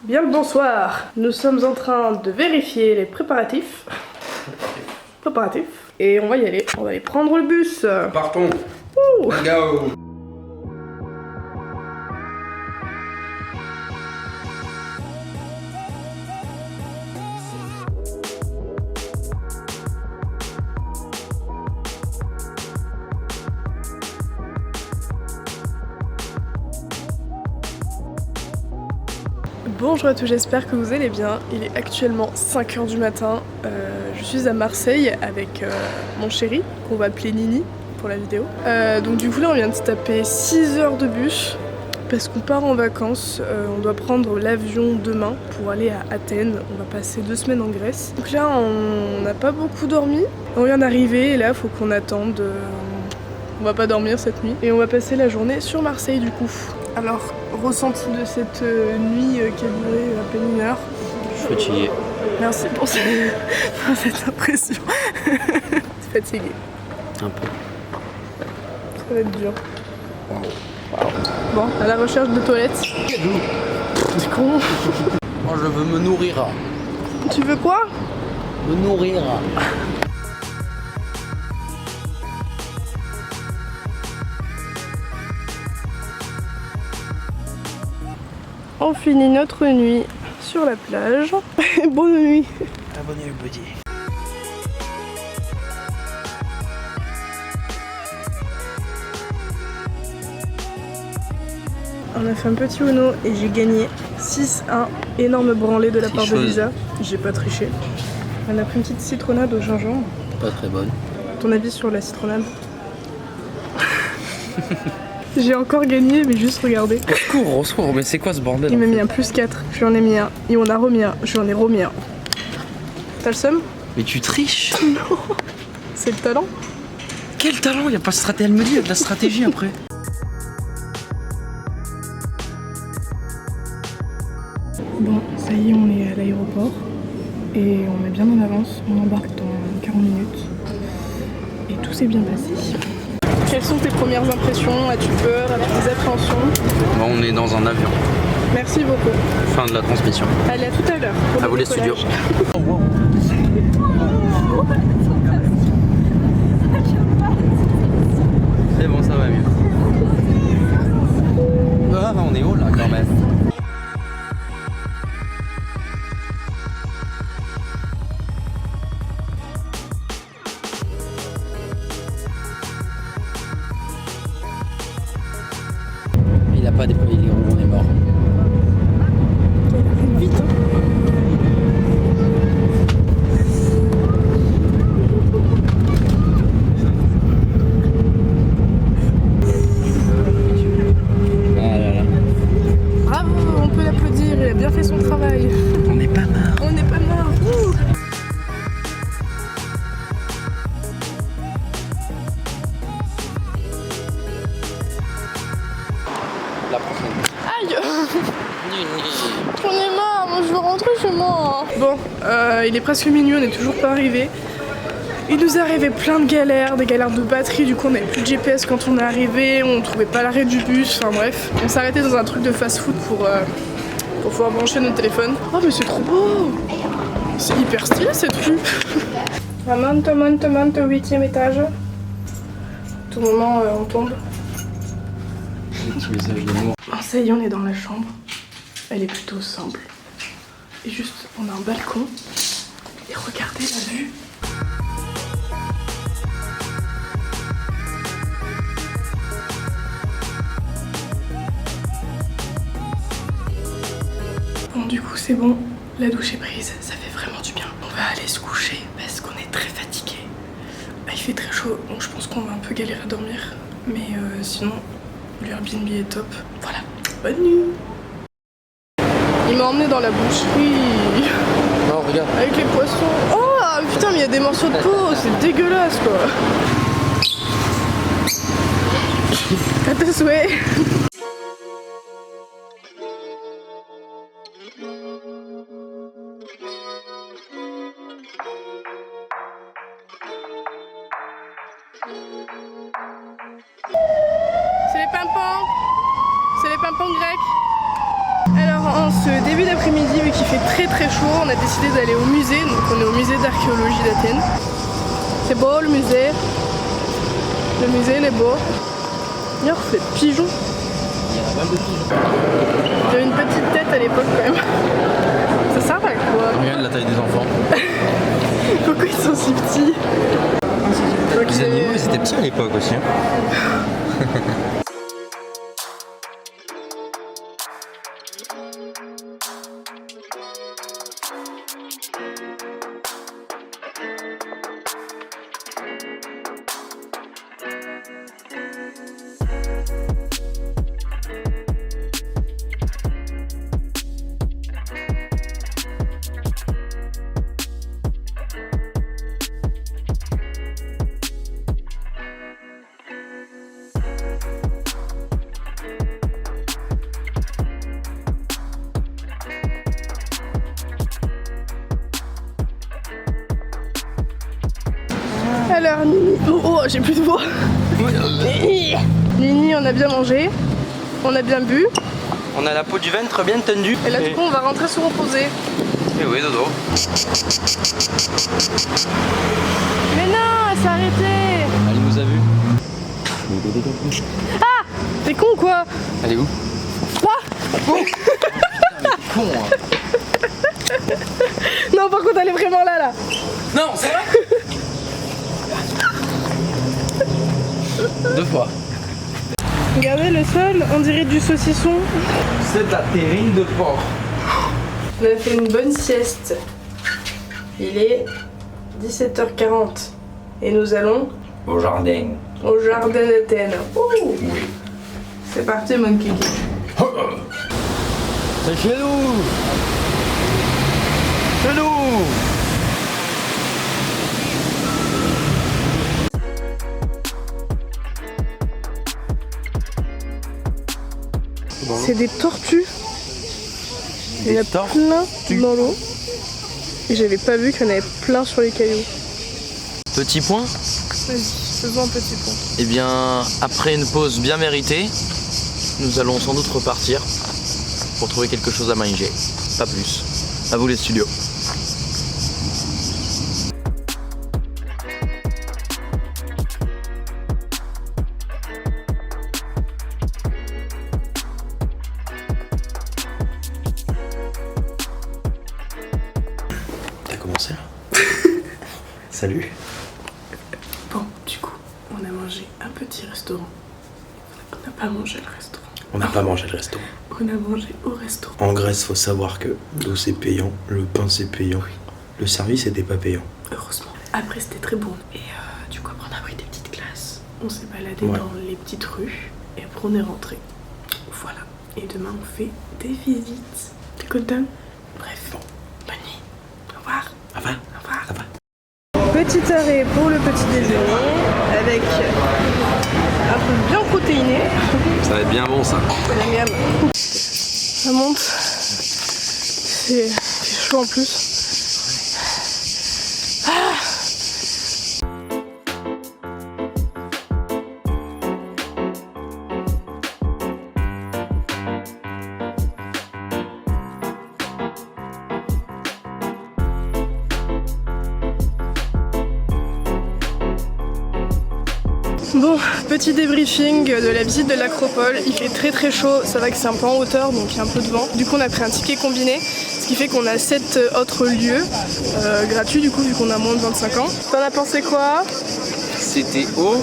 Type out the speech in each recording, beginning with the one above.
Bien le bonsoir. Nous sommes en train de vérifier les préparatifs. Et on va y aller. On va aller prendre le bus. Partons. Let's go. Bonjour à tous, j'espère que vous allez bien. Il est actuellement 5 h du matin. Je suis à Marseille avec mon chéri, qu'on va appeler Nini pour la vidéo. Donc du coup là on vient de se taper 6 heures de bus parce qu'on part en vacances. On doit prendre l'avion demain pour aller à Athènes. On va passer 2 semaines en Grèce. Donc là on n'a pas beaucoup dormi. On vient d'arriver et là il faut qu'on attende. On va pas dormir cette nuit. Et on va passer la journée sur Marseille du coup. Alors, ressenti de cette nuit qui a duré à peine 1 heure. Je suis fatigué. Merci pour cette impression. T'es fatigué. Un peu. Ça va être dur. Bon, à la recherche de toilettes. C'est con. Moi je veux me nourrir. Tu veux quoi? Me nourrir. On finit notre nuit sur la plage. Bonne nuit. Abonnez le buddy. On a fait un petit Uno et j'ai gagné 6-1. Énorme branlée de la part de Lisa. J'ai pas triché. On a pris une petite citronnade au gingembre. Pas très bonne. Ton avis sur la citronnade? J'ai encore gagné, mais juste regardez. Au secours, mais c'est quoi ce bordel? Il m'a mis un +4, je lui en ai mis un. Il m'en a remis un, je lui en ai remis un. T'as le seum? Mais tu triches. Non. C'est le talent. Quel talent? Y'a pas de stratégie, elle me dit, y'a de la stratégie après. Bon, ça y est, on est à l'aéroport. Et on est bien en avance, on embarque dans 40 minutes. Et tout s'est bien passé. Quelles sont tes premières impressions? As-tu peur? As-tu des appréhensions? Bon, on est dans un avion. Merci beaucoup. Fin de la transmission. Allez, à tout à l'heure. À vous les studios. C'est bon, ça va mieux. Ah, on est haut là quand même. Il a pas déployé les roues, on est mort. Vite, hein. Ah là là. Bravo, on peut l'applaudir, il a bien fait son travail. On n'est pas mort. On n'est pas mort. Ouh. La prochaine. Aïe. J'en ai marre, moi je veux rentrer chez moi. Bon, il est presque minuit, on n'est toujours pas arrivé. Il nous est arrivé plein de galères, des galères de batterie, du coup on n'avait plus de GPS quand on est arrivé, on trouvait pas l'arrêt du bus, enfin bref. On s'est arrêté dans un truc de fast-food pour pouvoir brancher notre téléphone. Oh mais c'est trop beau. C'est hyper stylé cette rue. On monte au 8e étage. À tout moment on tombe. Petit message d'amour. Oh, ça y est, on est dans la chambre. Elle est plutôt simple. Et juste, on a un balcon. Et regardez la vue. Bon, du coup, c'est bon. La douche est prise. Ça fait vraiment du bien. On va aller se coucher parce qu'on est très fatigué. Il fait très chaud, donc je pense qu'on va un peu galérer à dormir. Mais sinon, l'Airbnb est top. Voilà. Bonne nuit. Il m'a emmené dans la boucherie. Non, regarde. Avec les poissons. Oh putain, mais il y a des morceaux de peau, c'est dégueulasse quoi. À tes souhaits. C'est les pimpons. C'est les pimpons grecs. Alors en ce début d'après-midi, vu qu'il fait très chaud, on a décidé d'aller au musée. Donc on est au musée d'archéologie d'Athènes. C'est beau le musée. Le musée il est beau. D'ailleurs c'est pigeon. Il y a pas mal de pigeons. Il y avait une petite tête à l'époque quand même. Ça sert à quoi? Regarde la taille des enfants. Pourquoi ils sont si petits? Les animaux ils étaient petits à l'époque aussi. Alors Nini, oh j'ai plus de voix. Nini, on a bien mangé, on a bien bu. On a la peau du ventre bien tendue. Et là du coup on va rentrer se reposer. Et oui dodo. Mais non, elle s'est arrêtée. Elle nous a vus. Ah, t'es con quoi? Elle est où? Ah con hein. Non par contre elle est vraiment là. Non c'est vrai. 2 fois. Regardez le sol, on dirait du saucisson. C'est de la terrine de porc. On a fait une bonne sieste. Il est 17h40 et nous allons Au jardin. au jardin d'Athènes. Ouh. Oui. C'est parti mon kiki. C'est chez nous. Chez nous. C'est des tortues. Il y en a plein dans l'eau. Et j'avais pas vu qu'il y en avait plein sur les cailloux. Petit point. Vas-y, faisons un petit point. Eh bien, après une pause bien méritée, nous allons sans doute repartir pour trouver quelque chose à manger. Pas plus. À vous les studios. T'as commencé là? Salut. Bon, du coup, on a mangé un petit restaurant. On n'a pas mangé le restaurant. On n'a pas mangé le restaurant. On a mangé au restaurant. En Grèce, faut savoir que l'eau c'est payant, le pain c'est payant, le service était pas payant. Heureusement. Après, c'était très bon. Et du coup, après, on a pris des petites glaces. On s'est baladé Ouais. dans les petites rues. Et après, on est rentré. Voilà. Et demain, on fait des visites. T'es content? Bref. Bon. Bonne nuit. Au revoir. Ça va? Au revoir. Ça va? Petit arrêt pour le petit déjeuner avec un peu bien protéiné. Ça va être bien bon ça. La gamme. Ça monte. C'est chaud en plus. Bon, petit débriefing de la visite de l'Acropole. Il fait très chaud, ça va que c'est un peu en hauteur donc il y a un peu de vent. Du coup on a pris un ticket combiné, ce qui fait qu'on a 7 autres lieux gratuits du coup vu qu'on a moins de 25 ans. T'en as pensé quoi? C'était haut,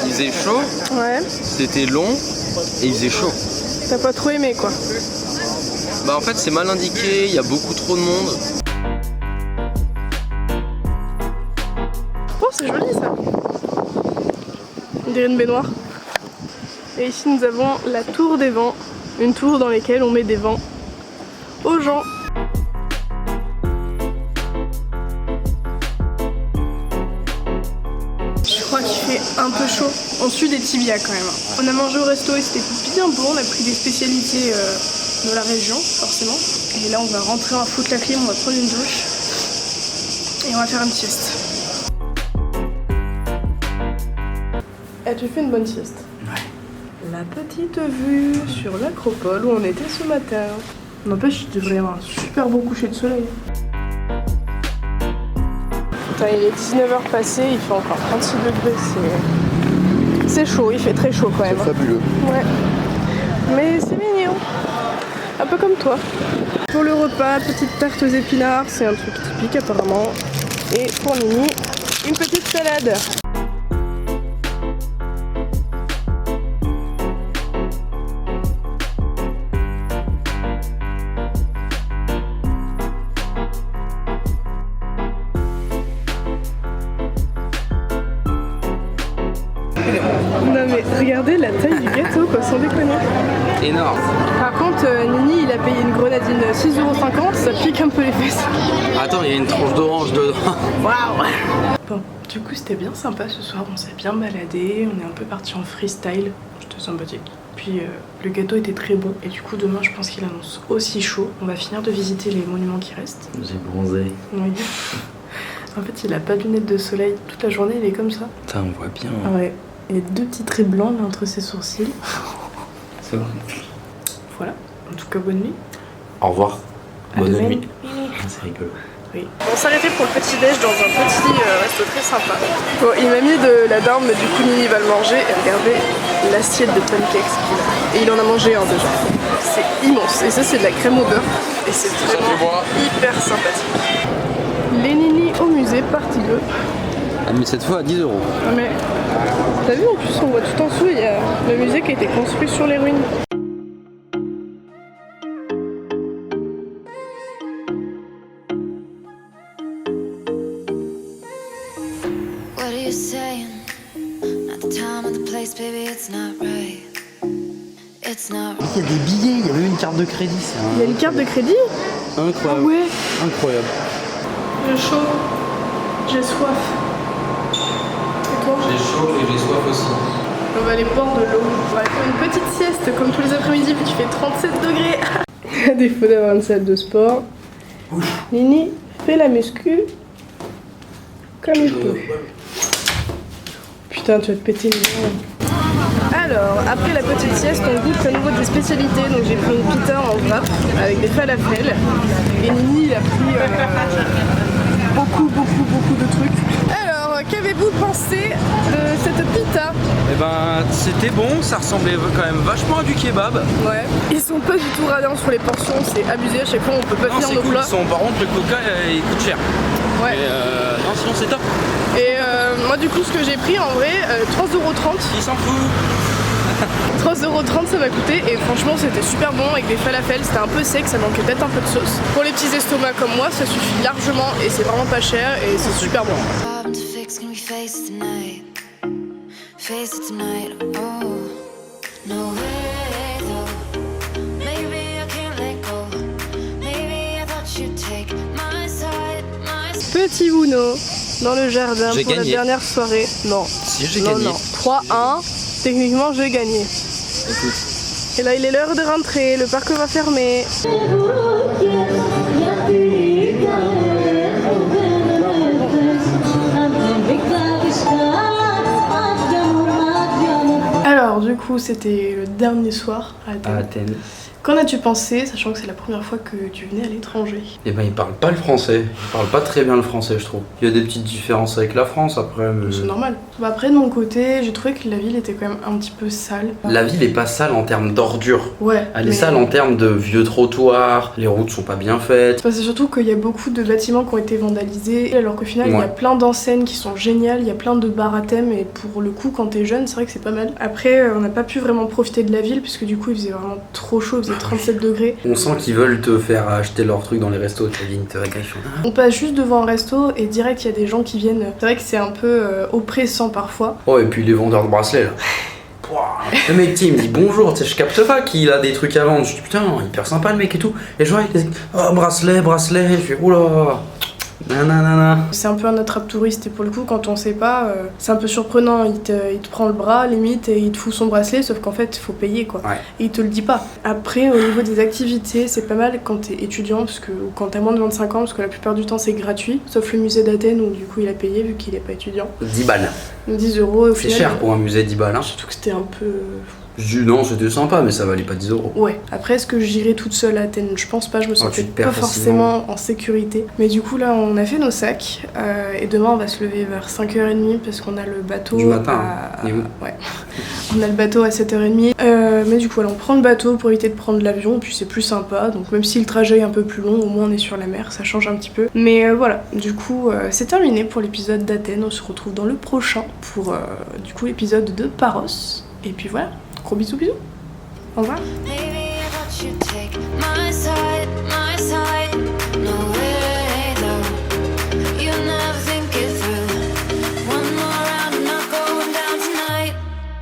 il faisait chaud, Ouais. c'était long et il faisait chaud. T'as pas trop aimé quoi? Bah en fait c'est mal indiqué, il y a beaucoup trop de monde. Oh c'est joli ça. On dirait une baignoire. Et ici nous avons la tour des vents, une tour dans laquelle on met des vents aux gens. Je crois qu'il fait un peu chaud. On suit des tibias quand même. On a mangé au resto et c'était bien bon. On a pris des spécialités de la région forcément. Et là on va rentrer, on va foutre la clim, on va prendre une douche. Et on va faire une sieste. As-tu fait une bonne sieste? Ouais. la petite vue sur l'acropole où on était ce matin. N'empêche, il devrait y avoir un super beau coucher de soleil. Putain, il est 19h passé, il fait encore 36 degrés, c'est chaud, il fait très chaud quand même. C'est fabuleux. Ouais, mais c'est mignon, un peu comme toi. Pour le repas, petite tarte aux épinards, c'est un truc typique apparemment. Et pour Nini, une petite salade. Non mais regardez la taille du gâteau quoi, sans déconner. Énorme. Par contre Nini il a payé une grenadine 6,50 €, ça pique un peu les fesses. Attends, il y a une tronche d'orange dedans. Waouh. Bon, du coup c'était bien sympa ce soir, on s'est bien baladé, on est un peu parti en freestyle, c'était sympathique. Puis le gâteau était très bon et du coup demain je pense qu'il annonce aussi chaud. On va finir de visiter les monuments qui restent. J'ai bronzé. Oui. En fait il a pas de lunettes de soleil, toute la journée il est comme ça. Putain, on voit bien. Ah ouais. Et 2 petits traits blancs là entre ses sourcils. C'est bon. Voilà, en tout cas bonne nuit. Au revoir. À Bonne demain. nuit. C'est rigolo. Oui. On s'arrêtait pour le petit déj dans un petit resto très sympa. Bon, il m'a mis de la dinde, mais du coup Nini va le manger. Et regardez l'assiette de pancakes qu'il a. Et il en a mangé un déjà. C'est immense. Et ça c'est de la crème au beurre. Et c'est vraiment hyper sympathique. Les Nini au musée, partie 2. Ah, mais cette fois à 10 €. Ah mais t'as vu en plus on voit tout en dessous, il y a le musée qui a été construit sur les ruines. What are you saying? At the time of the place, baby, it's not right. It's not right. Il y a des billets, il y a même une carte de crédit. Il y a une carte de crédit? Incroyable. Ah ouais. Incroyable. J'ai chaud, j'ai soif. Et toi? J'ai chaud et j'ai soif aussi. On va aller boire de l'eau. On va aller faire une petite sieste comme tous les après-midi puis tu fais 37 degrés. À défaut d'avoir une salle de sport, Nini fait la muscu comme il peut. Putain, tu vas te péter les dents. Alors, après la petite sieste, on goûte à nouveau des spécialités. Donc j'ai pris une pita en wrap avec des falafels. Et Nini, il a pris beaucoup de trucs. Alors, qu'avez-vous pensé de cette pita? Eh ben c'était bon, ça ressemblait quand même vachement à du kebab. Ouais. Ils sont pas du tout radiants sur les portions, c'est abusé. À chaque fois, on peut pas Non, finir c'est nos cool, plats. par contre le coca il coûte cher. Ouais. Et non, sinon c'est top. Et moi, du coup, ce que j'ai pris en vrai, 3,30 €. Il s'en fout. 3,30 € ça m'a coûté et franchement c'était super bon avec des falafels, c'était un peu sec, ça manquait peut-être un peu de sauce. Pour les petits estomacs comme moi ça suffit largement et c'est vraiment pas cher et c'est super bon. Problem to fix, can we face it tonight? Face it tonight, oh. No way though. Maybe I can't let go. Maybe I thought you'd take my side, my side. Petit Uno dans le jardin J'ai pour gagné. la dernière soirée. Non. Si j'ai Non, gagné. non. 3-1, techniquement j'ai gagné. Écoute. Et là il est l'heure de rentrer, le parc va fermer. Alors du coup c'était le dernier soir à Athènes. À Athènes. Qu'en as-tu pensé, sachant que c'est la première fois que tu venais à l'étranger? Eh ben, ils parlent pas le français. Ils parlent pas très bien le français, je trouve. Il y a des petites différences avec la France après. Mais... C'est normal. Bah, après de mon côté, j'ai trouvé que la ville était quand même un petit peu sale. La ville est pas sale en termes d'ordures. Ouais. Elle est mais- sale en termes de vieux trottoirs, les routes sont pas bien faites. C'est surtout qu'il y a beaucoup de bâtiments qui ont été vandalisés, alors qu'au final il y a Ouais. plein d'enseignes qui sont géniales, il y a plein de bars à thème et pour le coup quand t'es jeune c'est vrai que c'est pas mal. Après on n'a pas pu vraiment profiter de la ville puisque du coup il faisait vraiment trop chaud, il faisait 37 degrés. On sent qu'ils veulent te faire acheter leurs trucs dans les restos, tu viens te régaler. On passe juste devant un resto et direct il y a des gens qui viennent. C'est vrai que c'est un peu oppressant parfois. Oh, et puis les vendeurs de bracelets là. Pouah. Le mec il me dit bonjour, tu sais, je capte pas qu'il a des trucs à vendre. Je dis putain, hyper sympa le mec et tout. Et je vois, il dit oh, bracelet. Je fais oula. Nanana. C'est un peu un attrape-touriste et pour le coup quand on sait pas, c'est un peu surprenant, il te prend le bras limite et il te fout son bracelet sauf qu'en fait il faut payer quoi. Ouais. Et il te le dit pas. Après au niveau des activités c'est pas mal quand t'es étudiant parce que, ou quand t'as moins de 25 ans parce que la plupart du temps c'est gratuit, sauf le musée d'Athènes où du coup il a payé vu qu'il est pas étudiant. 10 balles. 10 € au C'est final. cher pour un musée 10 balles. Hein. Surtout que c'était un peu Je dis non, c'était sympa, mais ça valait pas 10 €. Ouais. Après, est-ce que j'irai toute seule à Athènes? Je pense pas, je me sentais tu te perds pas forcément en sécurité. Mais du coup, là, on a fait nos sacs. Et demain, on va se lever vers 5h30 parce qu'on a le bateau. Du matin, à... et où Ouais. On a le bateau à 7h30. Mais du coup, voilà, on prend le bateau pour éviter de prendre l'avion. Puis c'est plus sympa. Donc, même si le trajet est un peu plus long, au moins on est sur la mer. Ça change un petit peu. Mais voilà, du coup, c'est terminé pour l'épisode d'Athènes. On se retrouve dans le prochain pour du coup l'épisode de Paros. Et puis voilà, gros bisous bisous. Au revoir. Maybe I thought you'd take my